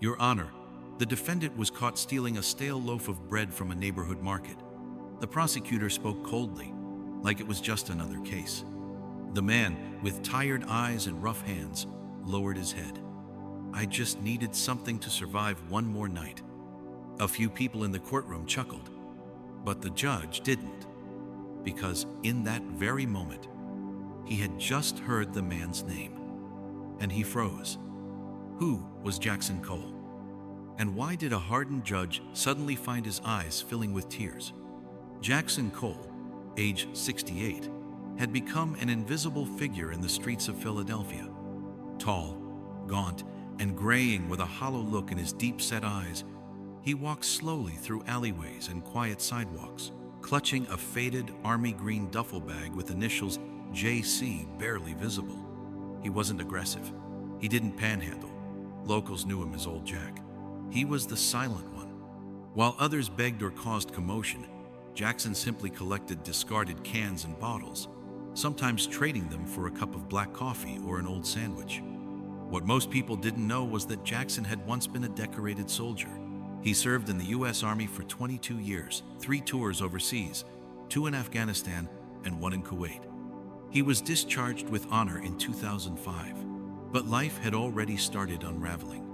Your Honor, the defendant was caught stealing a stale loaf of bread from a neighborhood market. The prosecutor spoke coldly, like it was just another case. The man, with tired eyes and rough hands, lowered his head. I just needed something to survive one more night. A few people in the courtroom chuckled, but the judge didn't, because in that very moment, he had just heard the man's name, and he froze. Who was Jackson Cole? And why did a hardened judge suddenly find his eyes filling with tears? Jackson Cole, age 68, had become an invisible figure in the streets of Philadelphia. Tall, gaunt, and graying with a hollow look in his deep-set eyes, he walked slowly through alleyways and quiet sidewalks, clutching a faded army green duffel bag with initials JC barely visible. He wasn't aggressive. He didn't panhandle. Locals knew him as Old Jack. He was the silent one. While others begged or caused commotion, Jackson simply collected discarded cans and bottles, sometimes trading them for a cup of black coffee or an old sandwich. What most people didn't know was that Jackson had once been a decorated soldier. He served in the U.S. Army for 22 years, 3 tours overseas, 2 in Afghanistan and 1 in Kuwait. He was discharged with honor in 2005, but life had already started unraveling.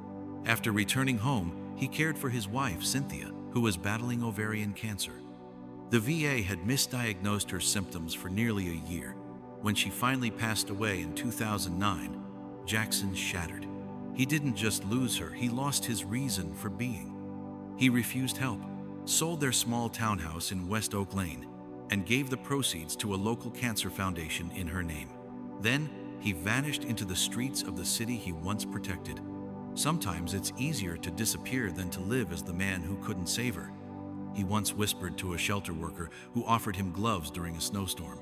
After returning home, he cared for his wife, Cynthia, who was battling ovarian cancer. The VA had misdiagnosed her symptoms for nearly a year. When she finally passed away in 2009, Jackson shattered. He didn't just lose her, he lost his reason for being. He refused help, sold their small townhouse in West Oak Lane, and gave the proceeds to a local cancer foundation in her name. Then, he vanished into the streets of the city he once protected. Sometimes it's easier to disappear than to live as the man who couldn't save her, he once whispered to a shelter worker who offered him gloves during a snowstorm.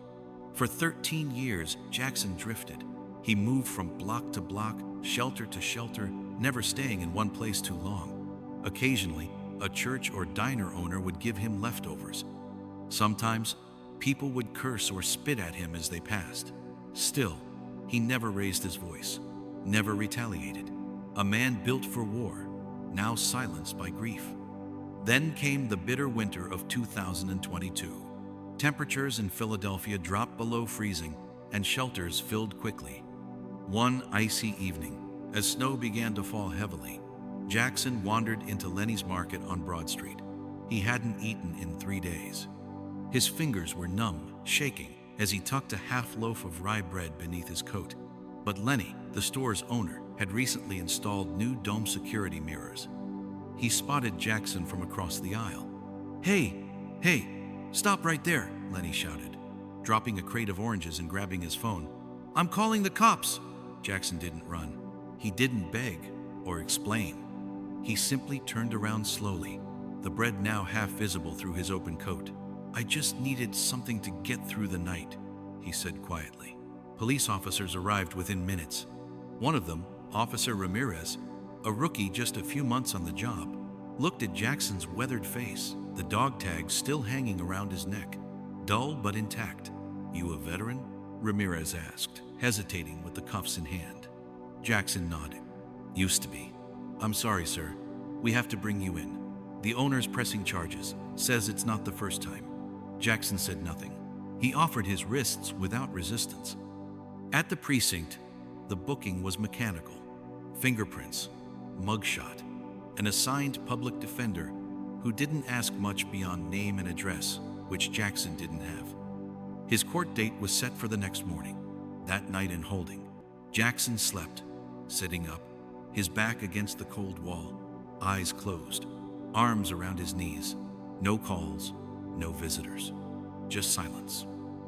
For 13 years, Jackson drifted. He moved from block to block, shelter to shelter, never staying in one place too long. Occasionally, a church or diner owner would give him leftovers. Sometimes, people would curse or spit at him as they passed. Still, he never raised his voice, never retaliated. A man built for war, now silenced by grief. Then came the bitter winter of 2022. Temperatures in Philadelphia dropped below freezing, and shelters filled quickly. One icy evening, as snow began to fall heavily, Jackson wandered into Lenny's Market on Broad Street. He hadn't eaten in 3 days. His fingers were numb, shaking, as he tucked a half loaf of rye bread beneath his coat. But Lenny, the store's owner, had recently installed new dome security mirrors. He spotted Jackson from across the aisle. Hey, stop right there," Lenny shouted, dropping a crate of oranges and grabbing his phone. "I'm calling the cops." Jackson didn't run. He didn't beg or explain. He simply turned around slowly, the bread now half visible through his open coat. "I just needed something to get through the night," he said quietly. Police officers arrived within minutes. One of them, Officer Ramirez, a rookie just a few months on the job, looked at Jackson's weathered face, the dog tag still hanging around his neck, dull but intact. "You a veteran?" Ramirez asked, hesitating with the cuffs in hand. Jackson nodded. "Used to be. I'm sorry, sir. We have to bring you in. The owner's pressing charges, says it's not the first time." Jackson said nothing. He offered his wrists without resistance. At the precinct, the booking was mechanical. Fingerprints, mugshot, an assigned public defender who didn't ask much beyond name and address, which Jackson didn't have. His court date was set for the next morning. That night in holding, Jackson slept, sitting up, his back against the cold wall, eyes closed, arms around his knees. No calls, no visitors, just silence.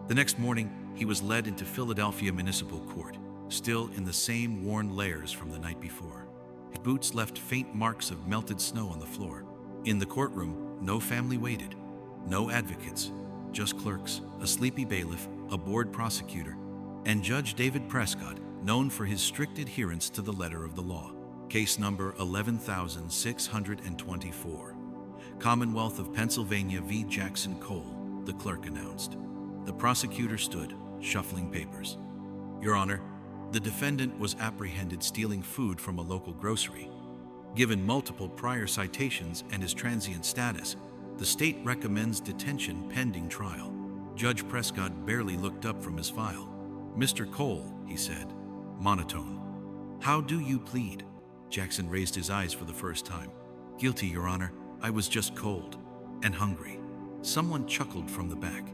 The next morning, he was led into Philadelphia Municipal Court, still in the same worn layers from the night before. His boots left faint marks of melted snow on the floor. In the courtroom, no family waited, no advocates, just clerks, a sleepy bailiff, a bored prosecutor, and Judge David Prescott, known for his strict adherence to the letter of the law. Case number 11,624. Commonwealth of Pennsylvania v. Jackson Cole, the clerk announced. The prosecutor stood, shuffling papers. "Your Honor, the defendant was apprehended stealing food from a local grocery. Given multiple prior citations and his transient status, the state recommends detention pending trial. Judge Prescott barely looked up from his file. "Mr. Cole," he said, monotone. "How do you plead?" Jackson raised his eyes for the first time. "Guilty, Your Honor. I was just cold and hungry." Someone chuckled from the back.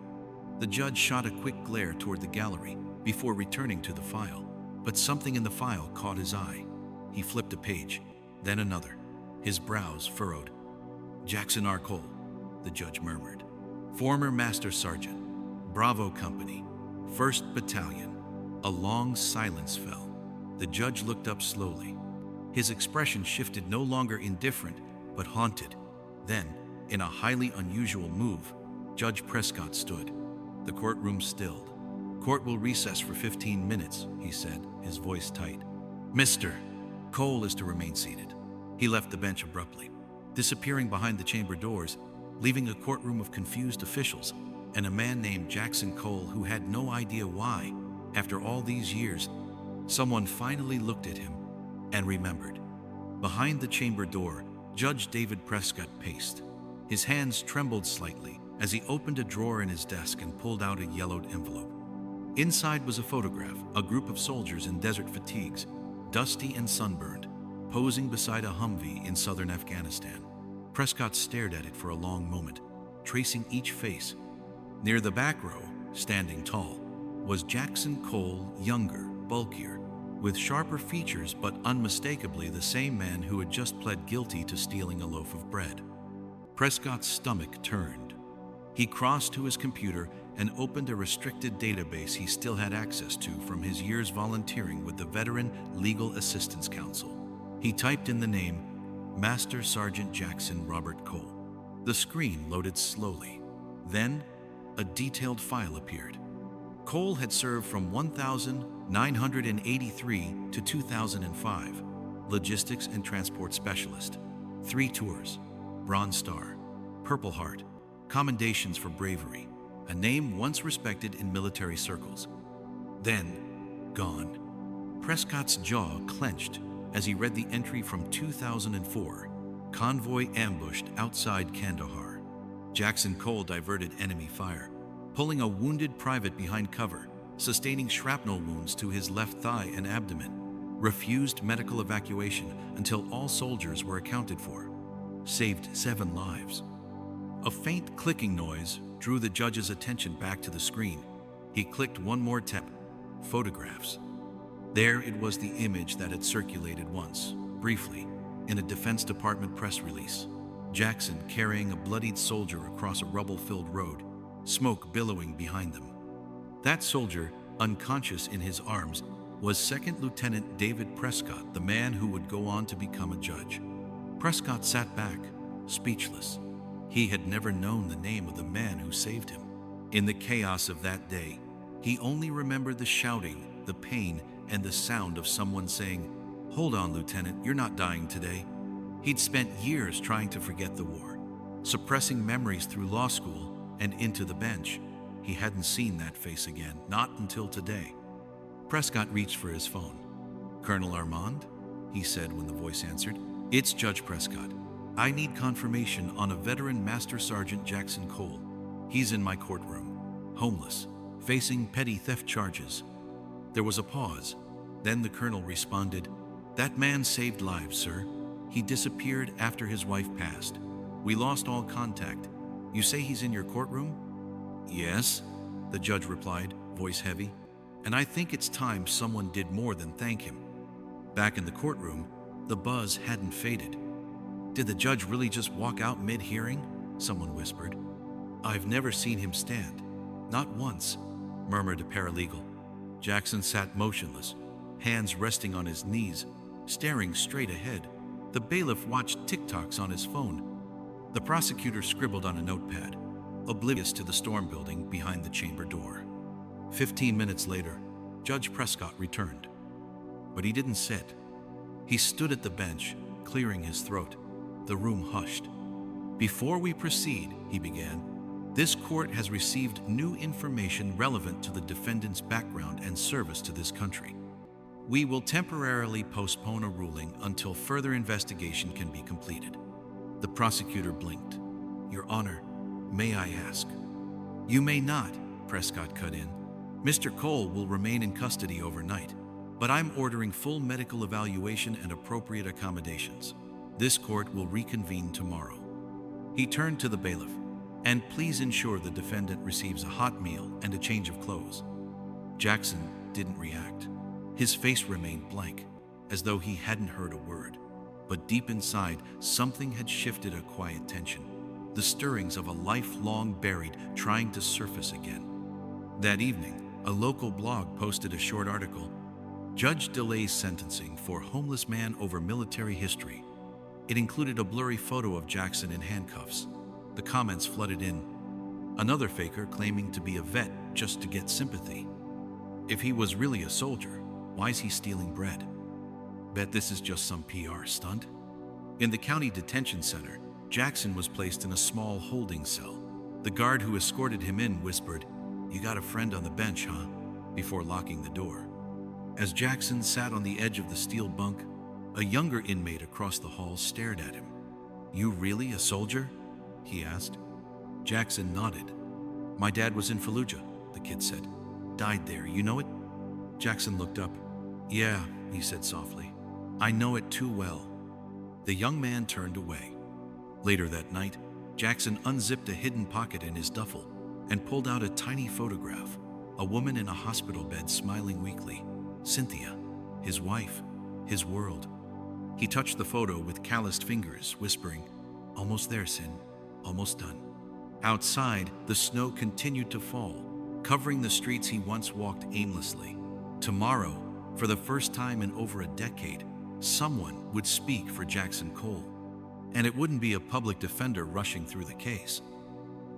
The judge shot a quick glare toward the gallery before returning to the file, but something in the file caught his eye. He flipped a page, then another, his brows furrowed. "Jackson R. Cole," the judge murmured. "Former Master Sergeant, Bravo Company, 1st Battalion." A long silence fell. The judge looked up slowly. His expression shifted, no longer indifferent, but haunted. Then, in a highly unusual move, Judge Prescott stood. The courtroom stilled. "Court will recess for 15 minutes, he said, his voice tight. "Mr. Cole is to remain seated." He left the bench abruptly, disappearing behind the chamber doors, leaving a courtroom of confused officials and a man named Jackson Cole who had no idea why, after all these years, someone finally looked at him and remembered. Behind the chamber door, Judge David Prescott paced. His hands trembled slightly as he opened a drawer in his desk and pulled out a yellowed envelope. Inside was a photograph, a group of soldiers in desert fatigues, dusty and sunburned, posing beside a Humvee in southern Afghanistan. Prescott stared at it for a long moment, tracing each face. Near the back row, standing tall, was Jackson Cole, younger, bulkier, with sharper features but unmistakably the same man who had just pled guilty to stealing a loaf of bread. Prescott's stomach turned. He crossed to his computer and opened a restricted database he still had access to from his years volunteering with the Veteran Legal Assistance Council. He typed in the name, Master Sergeant Jackson Robert Cole. The screen loaded slowly. Then, a detailed file appeared. Cole had served from 1983 to 2005, logistics and transport specialist, 3 tours, Bronze Star, Purple Heart, commendations for bravery, a name once respected in military circles. Then, gone. Prescott's jaw clenched as he read the entry from 2004, convoy ambushed outside Kandahar. Jackson Cole diverted enemy fire, pulling a wounded private behind cover, sustaining shrapnel wounds to his left thigh and abdomen, refused medical evacuation until all soldiers were accounted for, saved 7 lives. A faint clicking noise drew the judge's attention back to the screen. He clicked one more tab, photographs. There it was, the image that had circulated once, briefly, in a Defense Department press release. Jackson carrying a bloodied soldier across a rubble-filled road, smoke billowing behind them. That soldier, unconscious in his arms, was Second Lieutenant David Prescott, the man who would go on to become a judge. Prescott sat back, speechless. He had never known the name of the man who saved him. In the chaos of that day, he only remembered the shouting, the pain, and the sound of someone saying, "Hold on, Lieutenant, you're not dying today." He'd spent years trying to forget the war, suppressing memories through law school and into the bench. He hadn't seen that face again, not until today. Prescott reached for his phone. "Colonel Armand?" he said when the voice answered. "It's Judge Prescott. I need confirmation on a veteran Master Sergeant Jackson Cole. He's in my courtroom, homeless, facing petty theft charges." There was a pause. Then the colonel responded, "That man saved lives, sir. He disappeared after his wife passed. We lost all contact. You say he's in your courtroom?" "Yes," the judge replied, voice heavy. "And I think it's time someone did more than thank him." Back in the courtroom, the buzz hadn't faded. "Did the judge really just walk out mid-hearing?" someone whispered. "I've never seen him stand. Not once," murmured a paralegal. Jackson sat motionless, hands resting on his knees, staring straight ahead. The bailiff watched TikToks on his phone. The prosecutor scribbled on a notepad, oblivious to the storm building behind the chamber door. 15 minutes later, Judge Prescott returned. But he didn't sit. He stood at the bench, clearing his throat. The room hushed. "Before we proceed," he began, "this court has received new information relevant to the defendant's background and service to this country." We will temporarily postpone a ruling until further investigation can be completed. The prosecutor blinked. Your Honor, may I ask? You may not, Prescott cut in. Mr. Cole will remain in custody overnight, but I'm ordering full medical evaluation and appropriate accommodations. This court will reconvene tomorrow. He turned to the bailiff. And please ensure the defendant receives a hot meal and a change of clothes. Jackson didn't react. His face remained blank, as though he hadn't heard a word. But deep inside, something had shifted, a quiet tension. The stirrings of a life long buried, trying to surface again. That evening, a local blog posted a short article. Judge delays sentencing for homeless man over military history. It included a blurry photo of Jackson in handcuffs. The comments flooded in. Another faker claiming to be a vet just to get sympathy. If he was really a soldier, why is he stealing bread? Bet this is just some PR stunt. In the county detention center, Jackson was placed in a small holding cell. The guard who escorted him in whispered, "You got a friend on the bench, huh?" before locking the door. As Jackson sat on the edge of the steel bunk, a younger inmate across the hall stared at him. "You really a soldier?" he asked. Jackson nodded. "My dad was in Fallujah," the kid said. "Died there, you know it?" Jackson looked up. "Yeah," he said softly. "I know it too well." The young man turned away. Later that night, Jackson unzipped a hidden pocket in his duffel and pulled out a tiny photograph, a woman in a hospital bed smiling weakly. Cynthia, his wife, his world. He touched the photo with calloused fingers, whispering, "Almost there, Sin. Almost done." Outside, the snow continued to fall, covering the streets he once walked aimlessly. Tomorrow, for the first time in over a decade, someone would speak for Jackson Cole. And it wouldn't be a public defender rushing through the case.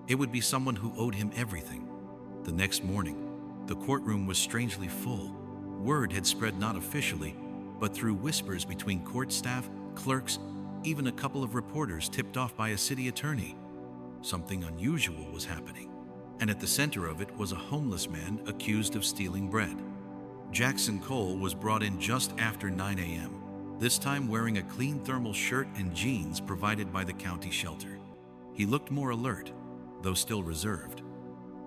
It would be someone who owed him everything. The next morning, the courtroom was strangely full. Word had spread not officially, but through whispers between court staff, clerks, even a couple of reporters tipped off by a city attorney. Something unusual was happening, and at the center of it was a homeless man accused of stealing bread. Jackson Cole was brought in just after 9 a.m., this time wearing a clean thermal shirt and jeans provided by the county shelter. He looked more alert, though still reserved.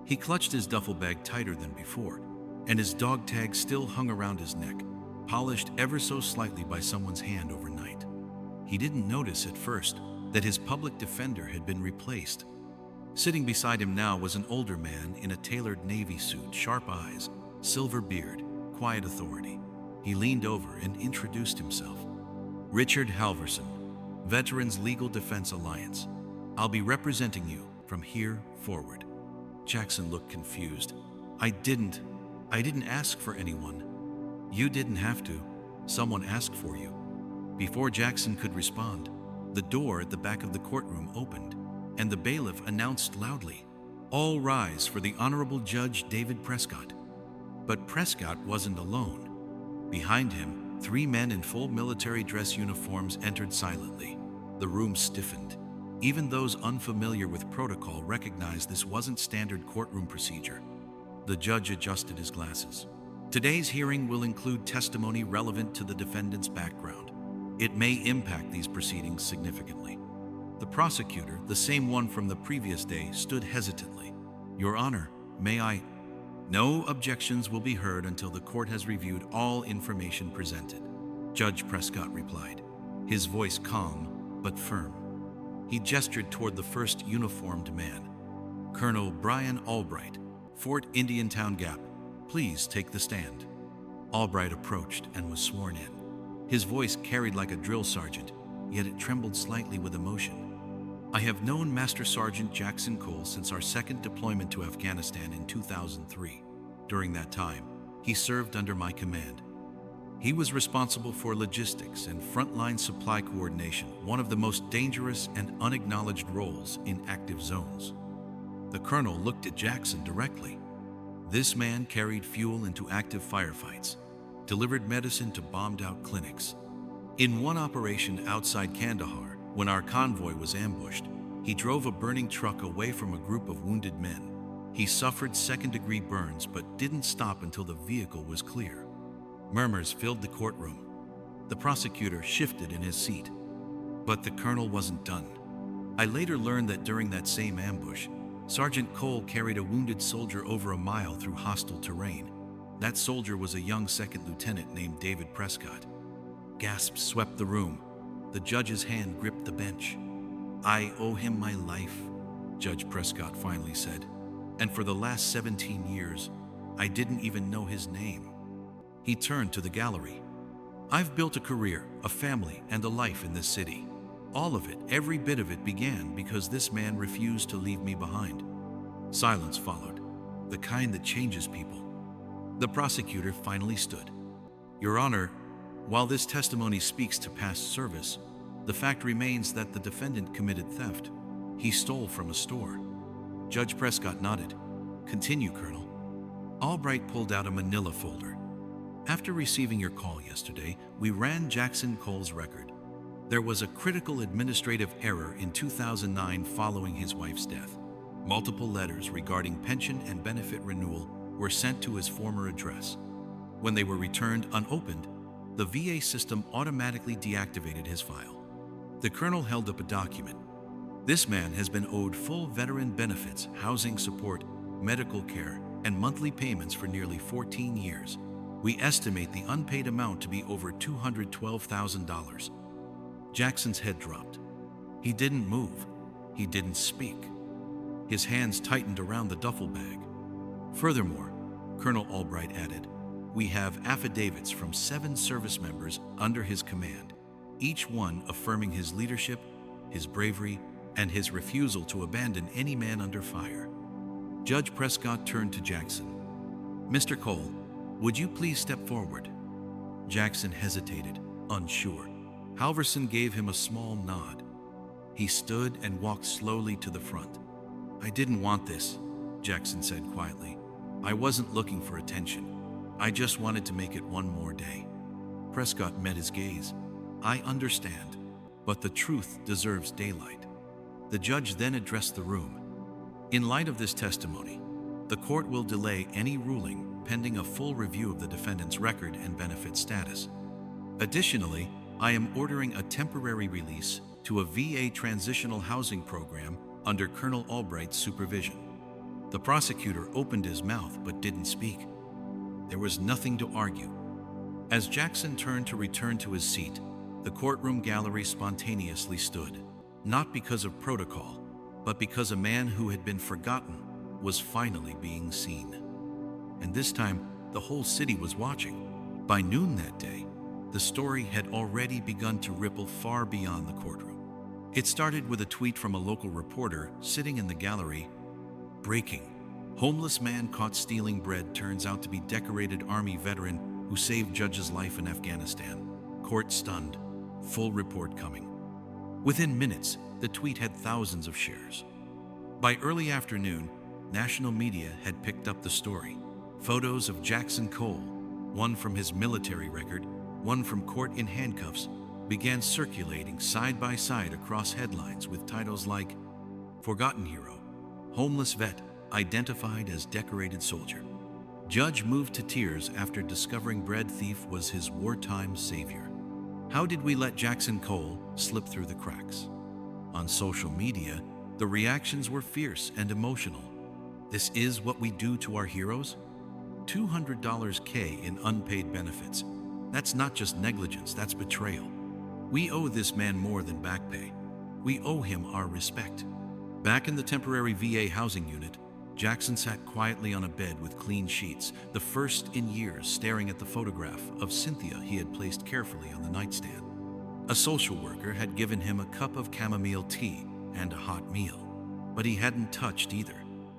He clutched his duffel bag tighter than before, and his dog tag still hung around his neck, polished ever so slightly by someone's hand overnight. He didn't notice at first that his public defender had been replaced. Sitting beside him now was an older man in a tailored navy suit, sharp eyes, silver beard, quiet authority. He leaned over and introduced himself. "Richard Halverson, Veterans Legal Defense Alliance. I'll be representing you from here forward." Jackson looked confused. I didn't ask for anyone." "You didn't have to. Someone asked for you." Before Jackson could respond, the door at the back of the courtroom opened, and the bailiff announced loudly, "All rise for the Honorable Judge David Prescott." But Prescott wasn't alone. Behind him, 3 men in full military dress uniforms entered silently. The room stiffened. Even those unfamiliar with protocol recognized this wasn't standard courtroom procedure. The judge adjusted his glasses. "Today's hearing will include testimony relevant to the defendant's background. It may impact these proceedings significantly." The prosecutor, the same one from the previous day, stood hesitantly. "Your Honor, may I—" "No objections will be heard until the court has reviewed all information presented," Judge Prescott replied, his voice calm but firm. He gestured toward the first uniformed man. "Colonel Brian Albright, Fort Indiantown Gap. Please take the stand." Albright approached and was sworn in. His voice carried like a drill sergeant, yet it trembled slightly with emotion. "I have known Master Sergeant Jackson Cole since our second deployment to Afghanistan in 2003. During that time, he served under my command. He was responsible for logistics and frontline supply coordination, one of the most dangerous and unacknowledged roles in active zones." The colonel looked at Jackson directly. This man carried fuel into active firefights, delivered medicine to bombed-out clinics. In one operation outside Kandahar, when our convoy was ambushed, he drove a burning truck away from a group of wounded men. He suffered second-degree burns but didn't stop until the vehicle was clear. Murmurs filled the courtroom. The prosecutor shifted in his seat. But the colonel wasn't done. I later learned that during that same ambush, Sergeant Cole carried a wounded soldier over a mile through hostile terrain. That soldier was a young second lieutenant named David Prescott. Gasps swept the room. The judge's hand gripped the bench. "I owe him my life," Judge Prescott finally said. "And for the last 17 years, I didn't even know his name." He turned to the gallery. "I've built a career, a family, and a life in this city. All of it, every bit of it began because this man refused to leave me behind." Silence followed, the kind that changes people. The prosecutor finally stood. "Your Honor, while this testimony speaks to past service, the fact remains that the defendant committed theft. He stole from a store." Judge Prescott nodded. "Continue, Colonel." Albright pulled out a manila folder. "After receiving your call yesterday, we ran Jackson Cole's record. There was a critical administrative error in 2009 following his wife's death. Multiple letters regarding pension and benefit renewal were sent to his former address. When they were returned unopened, the VA system automatically deactivated his file." The colonel held up a document. "This man has been owed full veteran benefits, housing support, medical care, and monthly payments for nearly 14 years. We estimate the unpaid amount to be over $212,000. Jackson's head dropped. He didn't move. He didn't speak. His hands tightened around the duffel bag. "Furthermore," Colonel Albright added, "we have affidavits from 7 service members under his command, each one affirming his leadership, his bravery, and his refusal to abandon any man under fire." Judge Prescott turned to Jackson. "Mr. Cole, would you please step forward?" Jackson hesitated, unsure. Halverson gave him a small nod. He stood and walked slowly to the front. "I didn't want this," Jackson said quietly. "I wasn't looking for attention. I just wanted to make it one more day." Prescott met his gaze. "I understand, but the truth deserves daylight." The judge then addressed the room. "In light of this testimony, the court will delay any ruling pending a full review of the defendant's record and benefit status. Additionally, I am ordering a temporary release to a VA transitional housing program under Colonel Albright's supervision." The prosecutor opened his mouth but didn't speak. There was nothing to argue. As Jackson turned to return to his seat, the courtroom gallery spontaneously stood, not because of protocol, but because a man who had been forgotten was finally being seen. And this time, the whole city was watching. By noon that day, the story had already begun to ripple far beyond the courtroom. It started with a tweet from a local reporter sitting in the gallery. "Breaking. Homeless man caught stealing bread turns out to be decorated Army veteran who saved judge's life in Afghanistan. Court stunned. Full report coming." Within minutes, the tweet had thousands of shares. By early afternoon, national media had picked up the story. Photos of Jackson Cole, one from his military record, one from court in handcuffs, began circulating side by side across headlines with titles like "Forgotten Hero," "Homeless Vet Identified as Decorated Soldier." Judge moved to tears after discovering bread thief was his wartime savior. How did we let Jackson Cole slip through the cracks? On social media, the reactions were fierce and emotional. This is what we do to our heroes? $200 K in unpaid benefits. That's not just negligence, that's betrayal. We owe this man more than back pay. We owe him our respect. Back in the temporary VA housing unit, Jackson sat quietly on a bed with clean sheets, the first in years, staring at the photograph of Cynthia he had placed carefully on the nightstand. A social worker had given him a cup of chamomile tea and a hot meal, but he hadn't touched either.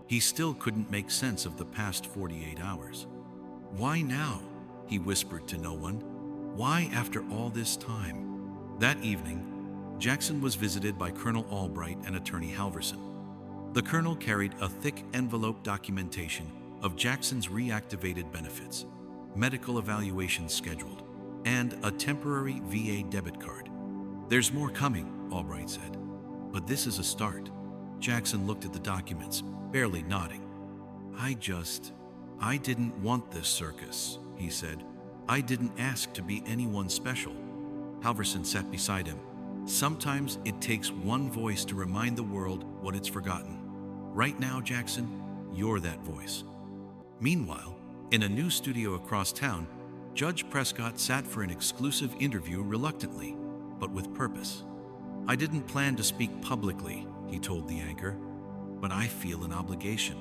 He still couldn't make sense of the past 48 hours. "Why now?" he whispered to no one. "Why after all this time?" That evening, Jackson was visited by Colonel Albright and Attorney Halverson. The colonel carried a thick envelope documentation of Jackson's reactivated benefits, medical evaluations scheduled, and a temporary VA debit card. "There's more coming," Albright said, "but this is a start." Jackson looked at the documents, barely nodding. I didn't want this circus," he said. I didn't ask to be anyone special. Halverson sat beside him. Sometimes it takes one voice to remind the world what it's forgotten. Right now, Jackson, you're that voice. Meanwhile, in a new studio across town, Judge Prescott sat for an exclusive interview reluctantly, but with purpose. I didn't plan to speak publicly, he told the anchor, but I feel an obligation.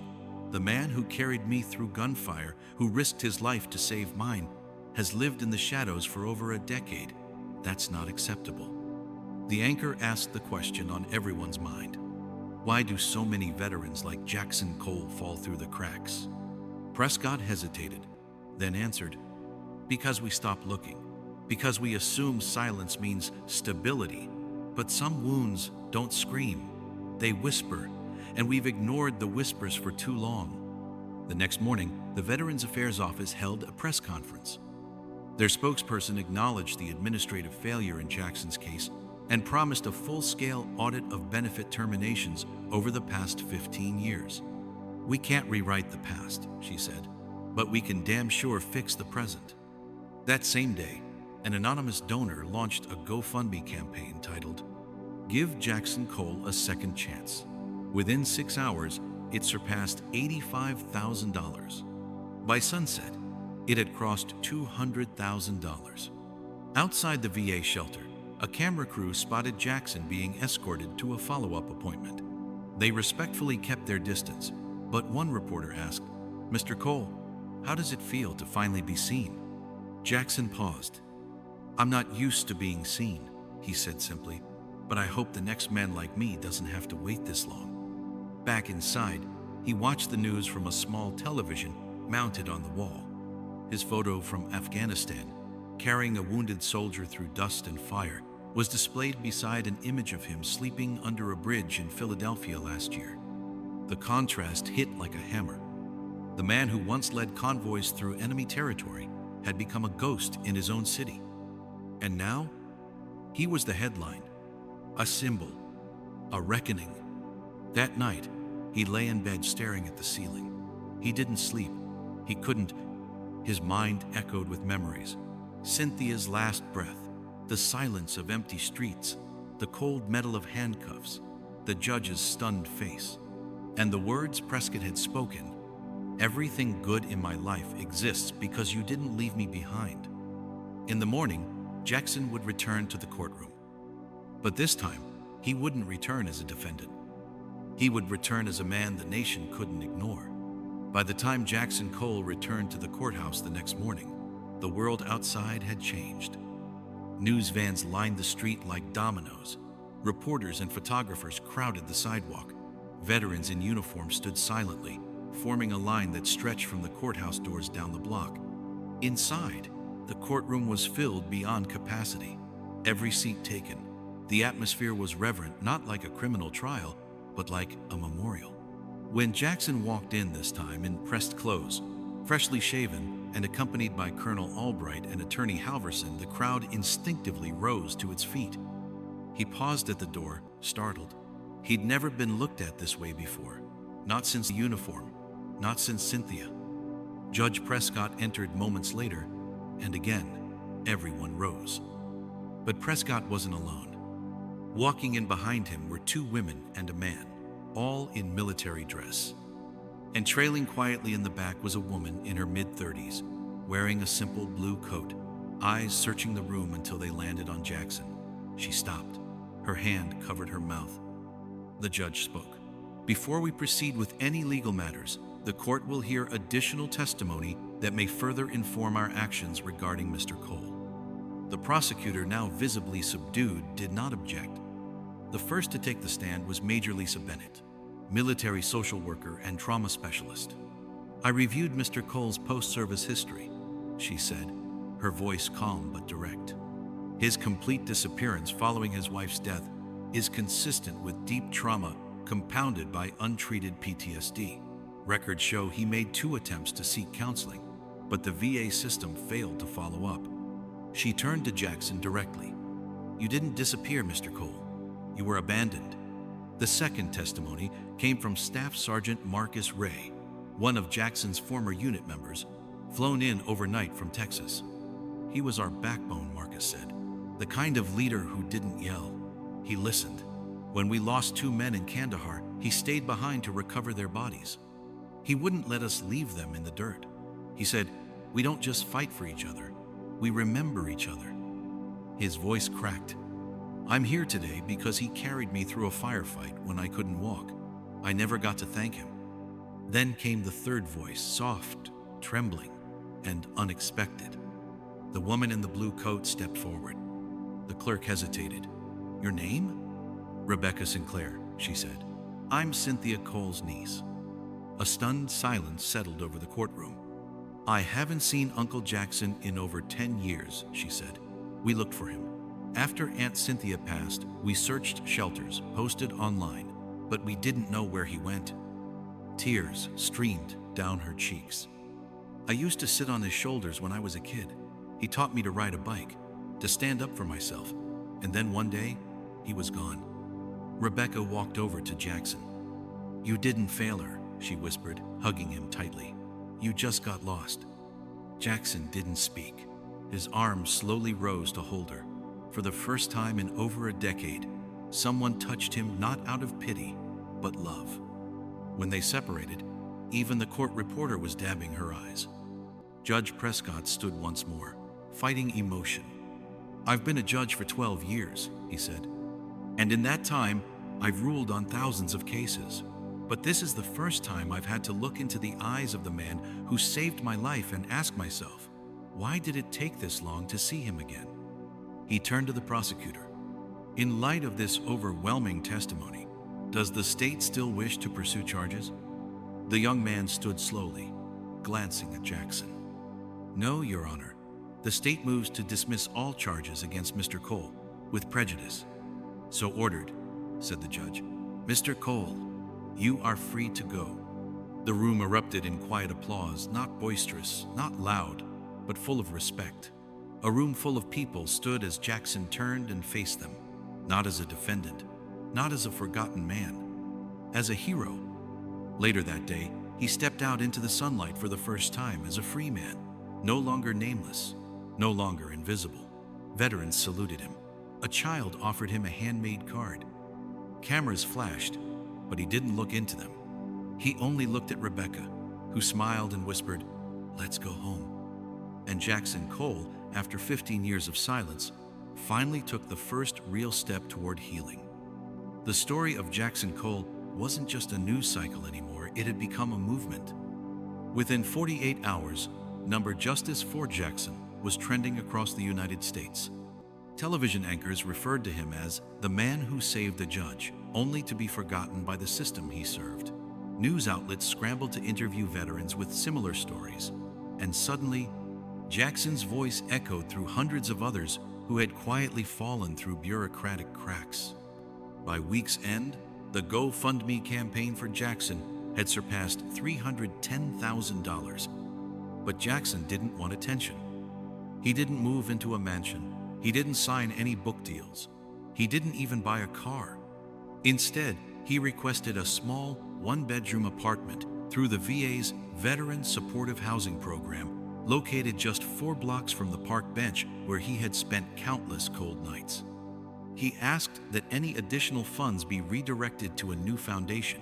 The man who carried me through gunfire, who risked his life to save mine, has lived in the shadows for over a decade. That's not acceptable. The anchor asked the question on everyone's mind. Why do so many veterans like Jackson Cole fall through the cracks? Prescott hesitated, then answered, because we stop looking, because we assume silence means stability. But some wounds don't scream, they whisper, and we've ignored the whispers for too long. The next morning, the Veterans Affairs Office held a press conference. Their spokesperson acknowledged the administrative failure in Jackson's case and promised a full-scale audit of benefit terminations over the past 15 years. We can't rewrite the past, she said, but we can damn sure fix the present. That same day, an anonymous donor launched a GoFundMe campaign titled, Give Jackson Cole a Second Chance. Within 6 hours, it surpassed $85,000. By sunset, it had crossed $200,000. Outside the VA shelter, a camera crew spotted Jackson being escorted to a follow-up appointment. They respectfully kept their distance, but one reporter asked, Mr. Cole, how does it feel to finally be seen? Jackson paused. I'm not used to being seen, he said simply, but I hope the next man like me doesn't have to wait this long. Back inside, he watched the news from a small television mounted on the wall. His photo from Afghanistan, carrying a wounded soldier through dust and fire, was displayed beside an image of him sleeping under a bridge in Philadelphia last year. The contrast hit like a hammer. The man who once led convoys through enemy territory had become a ghost in his own city. And now, he was the headline, a symbol, a reckoning. That night, he lay in bed staring at the ceiling. He didn't sleep. He couldn't. His mind echoed with memories. Cynthia's last breath, the silence of empty streets, the cold metal of handcuffs, the judge's stunned face, and the words Prescott had spoken, everything good in my life exists because you didn't leave me behind. In the morning, Jackson would return to the courtroom. But this time, he wouldn't return as a defendant. He would return as a man the nation couldn't ignore. By the time Jackson Cole returned to the courthouse the next morning, the world outside had changed. News vans lined the street like dominoes. Reporters and photographers crowded the sidewalk. Veterans in uniform stood silently, forming a line that stretched from the courthouse doors down the block. Inside, the courtroom was filled beyond capacity, every seat taken. The atmosphere was reverent, not like a criminal trial, but like a memorial. When Jackson walked in this time in pressed clothes, freshly shaven, and accompanied by Colonel Albright and Attorney Halverson, the crowd instinctively rose to its feet. He paused at the door, startled. He'd never been looked at this way before, not since the uniform, not since Cynthia. Judge Prescott entered moments later, and again, everyone rose. But Prescott wasn't alone. Walking in behind him were 2 women and a man, all in military dress. And trailing quietly in the back was a woman in her mid-30s, wearing a simple blue coat, eyes searching the room until they landed on Jackson. She stopped. Her hand covered her mouth. The judge spoke. Before we proceed with any legal matters, the court will hear additional testimony that may further inform our actions regarding Mr. Cole. The prosecutor, now visibly subdued, did not object. The first to take the stand was Major Lisa Bennett, military social worker and trauma specialist. I reviewed Mr. Cole's post-service history, she said, her voice calm but direct. His complete disappearance following his wife's death is consistent with deep trauma compounded by untreated PTSD. Records show he made 2 attempts to seek counseling, but the VA system failed to follow up. She turned to Jackson directly. You didn't disappear, Mr. Cole. You were abandoned. The second testimony came from Staff Sergeant Marcus Ray, one of Jackson's former unit members, flown in overnight from Texas. He was our backbone, Marcus said. The kind of leader who didn't yell. He listened. When we lost 2 men in Kandahar, he stayed behind to recover their bodies. He wouldn't let us leave them in the dirt. He said, "We don't just fight for each other. We remember each other." His voice cracked. "I'm here today because he carried me through a firefight when I couldn't walk. I never got to thank him." Then came the third voice, soft, trembling, and unexpected. The woman in the blue coat stepped forward. The clerk hesitated. "Your name?" "Rebecca Sinclair," she said. "I'm Cynthia Cole's niece." A stunned silence settled over the courtroom. "I haven't seen Uncle Jackson in over 10 years, she said. "We looked for him. After Aunt Cynthia passed, we searched shelters, posted online, but we didn't know where he went." Tears streamed down her cheeks. "I used to sit on his shoulders when I was a kid. He taught me to ride a bike, to stand up for myself, and then one day, he was gone." Rebecca walked over to Jackson. "You didn't fail her," she whispered, hugging him tightly. "You just got lost." Jackson didn't speak. His arms slowly rose to hold her. For the first time in over a decade, someone touched him not out of pity, but love. When they separated, even the court reporter was dabbing her eyes. Judge Prescott stood once more, fighting emotion. "I've been a judge for 12 years, he said. "And in that time, I've ruled on thousands of cases. But this is the first time I've had to look into the eyes of the man who saved my life and ask myself, why did it take this long to see him again?" He turned to the prosecutor. "In light of this overwhelming testimony, does the state still wish to pursue charges?" The young man stood slowly, glancing at Jackson. "No, Your Honor. The state moves to dismiss all charges against Mr. Cole, with prejudice." "So ordered," said the judge. "Mr. Cole, you are free to go." The room erupted in quiet applause, not boisterous, not loud, but full of respect. A room full of people stood as Jackson turned and faced them, not as a defendant, not as a forgotten man, as a hero. Later that day, he stepped out into the sunlight for the first time as a free man, no longer nameless, no longer invisible. Veterans saluted him. A child offered him a handmade card. Cameras flashed, but he didn't look into them. He only looked at Rebecca, who smiled and whispered, "Let's go home." And Jackson Cole, after 15 years of silence, finally took the first real step toward healing. The story of Jackson Cole wasn't just a news cycle anymore, it had become a movement. Within 48 hours, number Justice for Jackson was trending across the United States. Television anchors referred to him as the man who saved the judge, only to be forgotten by the system he served. News outlets scrambled to interview veterans with similar stories, and suddenly, Jackson's voice echoed through hundreds of others who had quietly fallen through bureaucratic cracks. By week's end, the GoFundMe campaign for Jackson had surpassed $310,000. But Jackson didn't want attention. He didn't move into a mansion. He didn't sign any book deals. He didn't even buy a car. Instead, he requested a small, one-bedroom apartment through the VA's Veteran Supportive Housing Program, located just 4 blocks from the park bench where he had spent countless cold nights. He asked that any additional funds be redirected to a new foundation,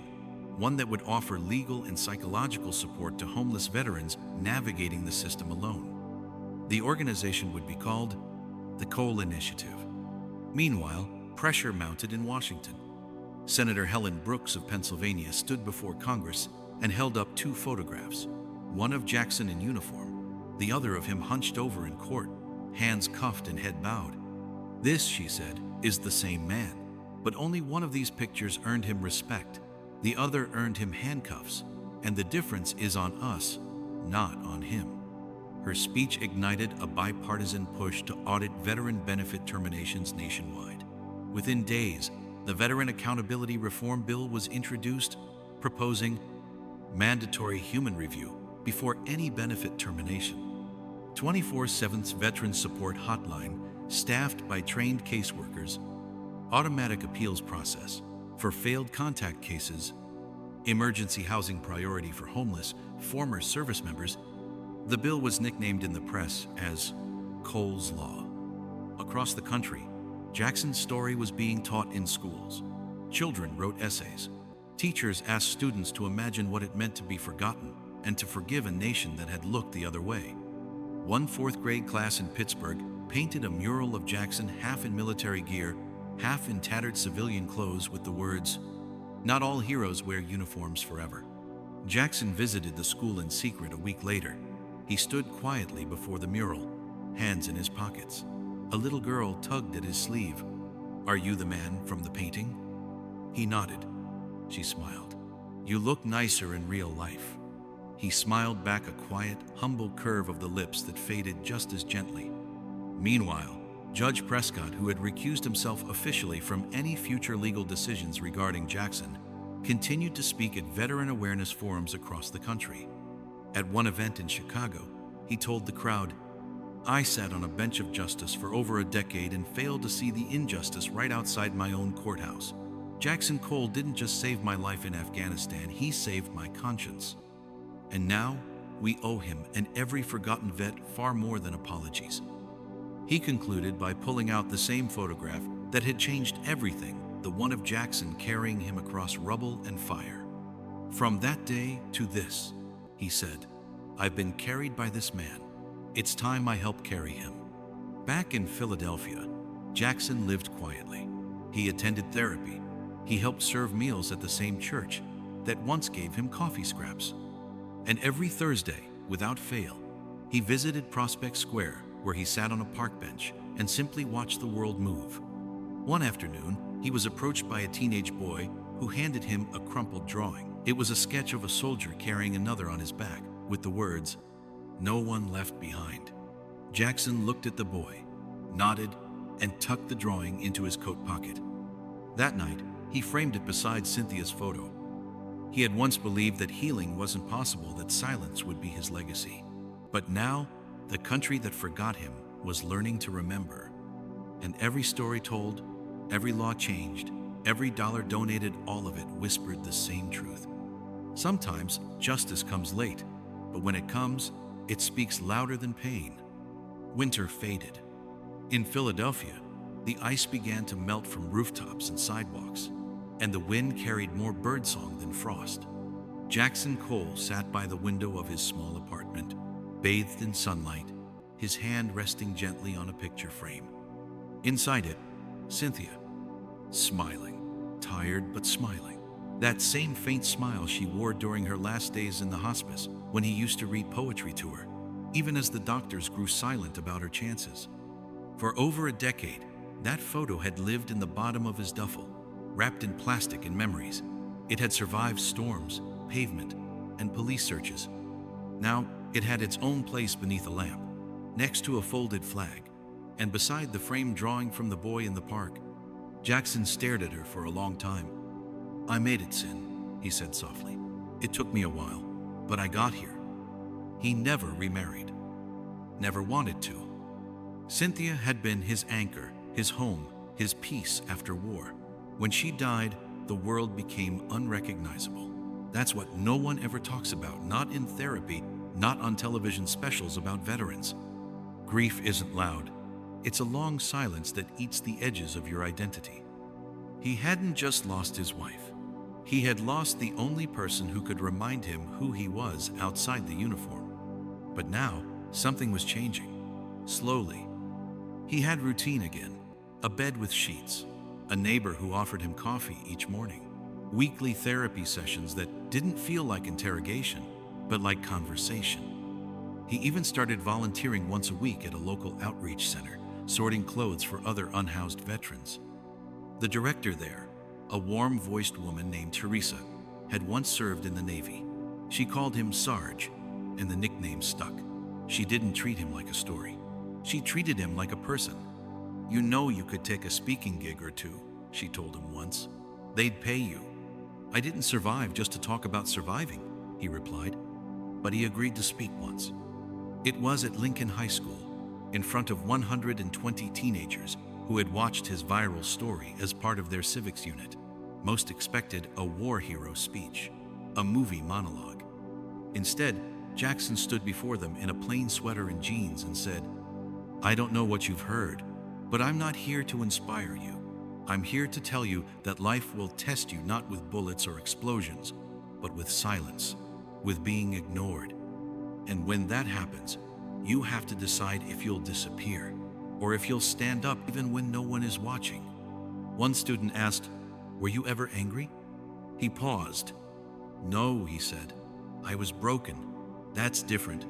one that would offer legal and psychological support to homeless veterans navigating the system alone. The organization would be called the Cole Initiative. Meanwhile, pressure mounted in Washington. Senator Helen Brooks of Pennsylvania stood before Congress and held up 2 photographs, one of Jackson in uniform, the other of him hunched over in court, hands cuffed and head bowed. "This," she said, "is the same man, but only one of these pictures earned him respect. The other earned him handcuffs, and the difference is on us, not on him." Her speech ignited a bipartisan push to audit veteran benefit terminations nationwide. Within days, the Veteran Accountability Reform Bill was introduced, proposing mandatory human review before any benefit termination. 24/7's Veteran Support Hotline, staffed by trained caseworkers, automatic appeals process for failed contact cases, emergency housing priority for homeless former service members. The bill was nicknamed in the press as Cole's Law. Across the country, Jackson's story was being taught in schools. Children wrote essays. Teachers asked students to imagine what it meant to be forgotten and to forgive a nation that had looked the other way. One fourth-grade class in Pittsburgh painted a mural of Jackson half in military gear, half in tattered civilian clothes with the words, "Not all heroes wear uniforms forever." Jackson visited the school in secret a week later. He stood quietly before the mural, hands in his pockets. A little girl tugged at his sleeve. "Are you the man from the painting?" He nodded. She smiled. "You look nicer in real life." He smiled back, a quiet, humble curve of the lips that faded just as gently. Meanwhile, Judge Prescott, who had recused himself officially from any future legal decisions regarding Jackson, continued to speak at veteran awareness forums across the country. At one event in Chicago, he told the crowd, "I sat on a bench of justice for over a decade and failed to see the injustice right outside my own courthouse. Jackson Cole didn't just save my life in Afghanistan, he saved my conscience. And now, we owe him and every forgotten vet far more than apologies." He concluded by pulling out the same photograph that had changed everything, the one of Jackson carrying him across rubble and fire. "From that day to this," he said, "I've been carried by this man. It's time I help carry him." Back in Philadelphia, Jackson lived quietly. He attended therapy. He helped serve meals at the same church that once gave him coffee scraps. And every Thursday, without fail, he visited Prospect Square, where he sat on a park bench and simply watched the world move. One afternoon, he was approached by a teenage boy who handed him a crumpled drawing. It was a sketch of a soldier carrying another on his back, with the words, "No one left behind." Jackson looked at the boy, nodded, and tucked the drawing into his coat pocket. That night, he framed it beside Cynthia's photo. He had once believed that healing wasn't possible, that silence would be his legacy. But now, the country that forgot him was learning to remember. And every story told, every law changed, every dollar donated, all of it whispered the same truth. Sometimes justice comes late, but when it comes, it speaks louder than pain. Winter faded. In Philadelphia, the ice began to melt from rooftops and sidewalks, and the wind carried more birdsong than frost. Jackson Cole sat by the window of his small apartment, bathed in sunlight, his hand resting gently on a picture frame. Inside it, Cynthia, smiling, tired but smiling. That same faint smile she wore during her last days in the hospice when he used to read poetry to her, even as the doctors grew silent about her chances. For over a decade, that photo had lived in the bottom of his duffel, wrapped in plastic and memories. It had survived storms, pavement, and police searches. Now, it had its own place beneath a lamp, next to a folded flag, and beside the framed drawing from the boy in the park. Jackson stared at her for a long time. "I made it, Cyn," he said softly. "It took me a while, but I got here." He never remarried. Never wanted to. Cynthia had been his anchor, his home, his peace after war. When she died, the world became unrecognizable. That's what no one ever talks about, not in therapy, not on television specials about veterans. Grief isn't loud. It's a long silence that eats the edges of your identity. He hadn't just lost his wife. He had lost the only person who could remind him who he was outside the uniform. But now, something was changing. Slowly. He had routine again. A bed with sheets. A neighbor who offered him coffee each morning. Weekly therapy sessions that didn't feel like interrogation, but like conversation. He even started volunteering once a week at a local outreach center, sorting clothes for other unhoused veterans. The director there, a warm-voiced woman named Teresa, had once served in the Navy. She called him Sarge, and the nickname stuck. She didn't treat him like a story. She treated him like a person. "You know you could take a speaking gig or two," she told him once. "They'd pay you." "I didn't survive just to talk about surviving," he replied, but he agreed to speak once. It was at Lincoln High School, in front of 120 teenagers who had watched his viral story as part of their civics unit. Most expected a war hero speech, a movie monologue. Instead, Jackson stood before them in a plain sweater and jeans and said, I don't know what you've heard, but I'm not here to inspire you. I'm here to tell you that life will test you not with bullets or explosions, but with silence, with being ignored. And when that happens, you have to decide if you'll disappear, or if you'll stand up even when no one is watching. One student asked, "Were you ever angry?" He paused. "No," he said. "I was broken. That's different."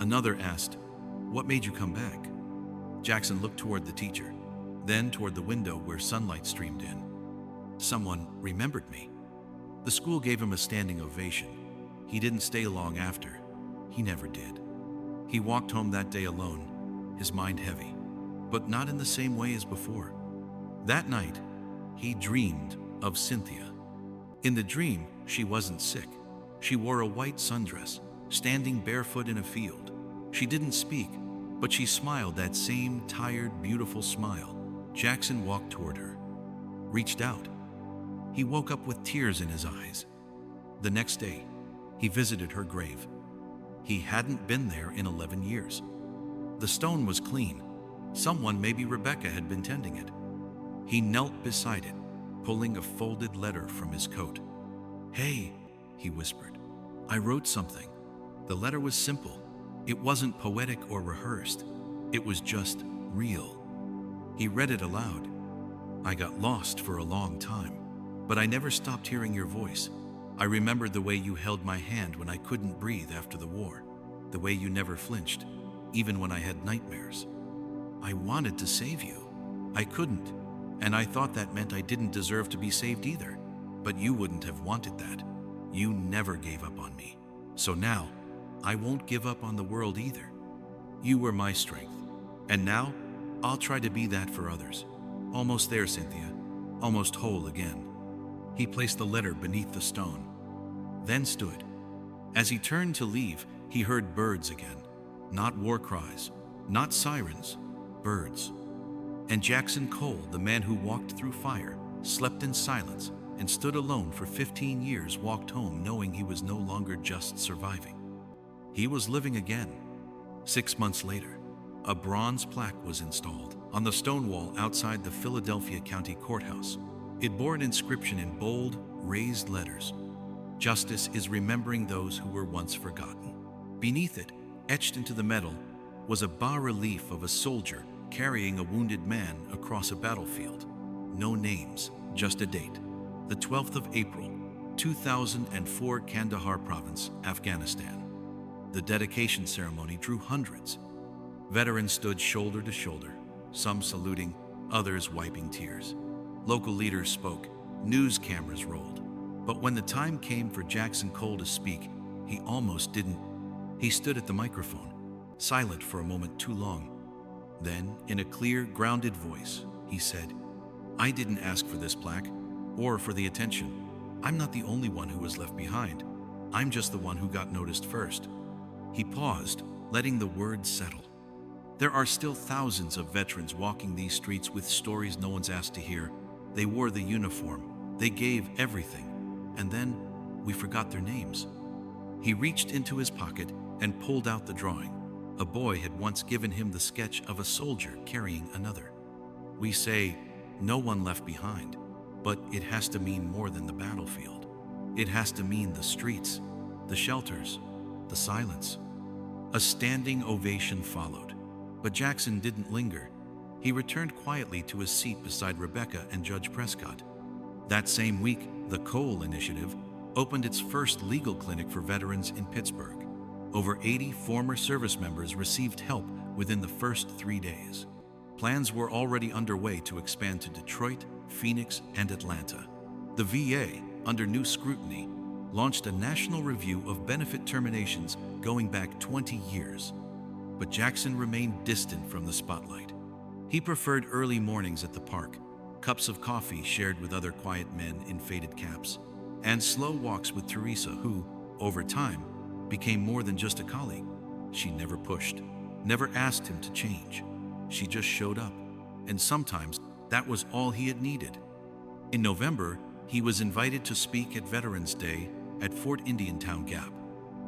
Another asked, "What made you come back?" Jackson looked toward the teacher, then toward the window where sunlight streamed in. "Someone remembered me." The school gave him a standing ovation. He didn't stay long after. He never did. He walked home that day alone, his mind heavy, but not in the same way as before. That night, he dreamed of Cynthia. In the dream, she wasn't sick. She wore a white sundress, standing barefoot in a field. She didn't speak, but she smiled that same tired, beautiful smile. Jackson walked toward her, reached out. He woke up with tears in his eyes. The next day, he visited her grave. He hadn't been there in 11 years. The stone was clean. Someone, maybe Rebecca, had been tending it. He knelt beside it, pulling a folded letter from his coat. "Hey," he whispered, "I wrote something." The letter was simple. It wasn't poetic or rehearsed. It was just real. He read it aloud. "I got lost for a long time, but I never stopped hearing your voice. I remembered the way you held my hand when I couldn't breathe after the war, the way you never flinched, even when I had nightmares. I wanted to save you. I couldn't, and I thought that meant I didn't deserve to be saved either. But you wouldn't have wanted that. You never gave up on me. So now, I won't give up on the world either. You were my strength, and now I'll try to be that for others. Almost there, Cynthia. Almost whole again." He placed the letter beneath the stone, then stood. As he turned to leave, he heard birds again. Not war cries, not sirens, birds. And Jackson Cole, the man who walked through fire, slept in silence, and stood alone for 15 years, walked home knowing he was no longer just surviving. He was living again. 6 months later, a bronze plaque was installed on the stone wall outside the Philadelphia County Courthouse. It bore an inscription in bold, raised letters. "Justice is remembering those who were once forgotten." Beneath it, etched into the metal, was a bas-relief of a soldier carrying a wounded man across a battlefield. No names, just a date. The 12th of April, 2004, Kandahar Province, Afghanistan. The dedication ceremony drew hundreds. Veterans stood shoulder to shoulder, some saluting, others wiping tears. Local leaders spoke, news cameras rolled. But when the time came for Jackson Cole to speak, he almost didn't. He stood at the microphone, silent for a moment too long. Then, in a clear, grounded voice, he said, "I didn't ask for this plaque, or for the attention. I'm not the only one who was left behind. I'm just the one who got noticed first." He paused, letting the words settle. There are still thousands of veterans walking these streets with stories no one's asked to hear. They wore the uniform. They gave everything. And then we forgot their names. He reached into his pocket and pulled out the drawing. A boy had once given him the sketch of a soldier carrying another. We say, no one left behind, but it has to mean more than the battlefield. It has to mean the streets, the shelters, the silence. A standing ovation followed, but Jackson didn't linger. He returned quietly to his seat beside Rebecca and Judge Prescott. That same week, the Cole Initiative opened its first legal clinic for veterans in Pittsburgh. Over 80 former service members received help within the first 3 days. Plans were already underway to expand to Detroit, Phoenix, and Atlanta. The VA, under new scrutiny, launched a national review of benefit terminations going back 20 years. But Jackson remained distant from the spotlight. He preferred early mornings at the park, cups of coffee shared with other quiet men in faded caps, and slow walks with Teresa, who, over time, became more than just a colleague. She never pushed, never asked him to change. She just showed up, and sometimes that was all he had needed. In November, he was invited to speak at Veterans Day at Fort Indiantown Gap.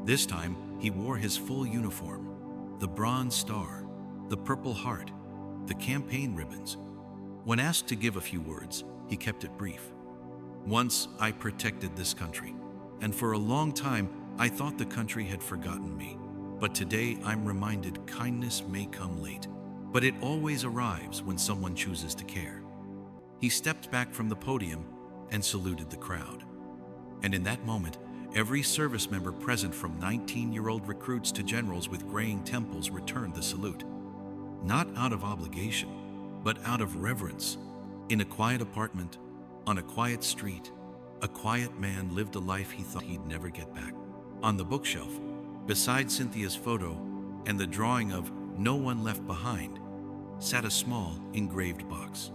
This time, he wore his full uniform, the Bronze Star. the Purple Heart, the campaign ribbons. When asked to give a few words, he kept it brief. Once I protected this country, and for a long time I thought the country had forgotten me. But today I'm reminded kindness may come late, but it always arrives when someone chooses to care. He stepped back from the podium and saluted the crowd. And in that moment, every service member present, from 19-year-old recruits to generals with graying temples, returned the salute. Not out of obligation, but out of reverence. In a quiet apartment, on a quiet street, a quiet man lived a life he thought he'd never get back. On the bookshelf, beside Cynthia's photo and the drawing of "No One Left Behind," sat a small, engraved box.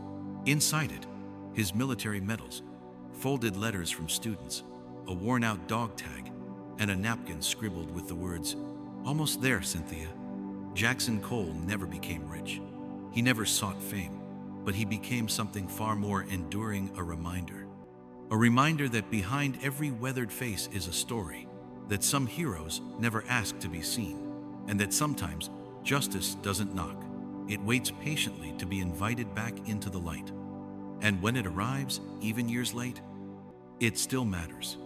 Inside it, his military medals, folded letters from students, a worn-out dog tag, and a napkin scribbled with the words, "Almost there, Cynthia." Jackson Cole never became rich. He never sought fame, but he became something far more enduring, a reminder. A reminder that behind every weathered face is a story, that some heroes never ask to be seen, and that sometimes justice doesn't knock. It waits patiently to be invited back into the light. And when it arrives, even years late, it still matters.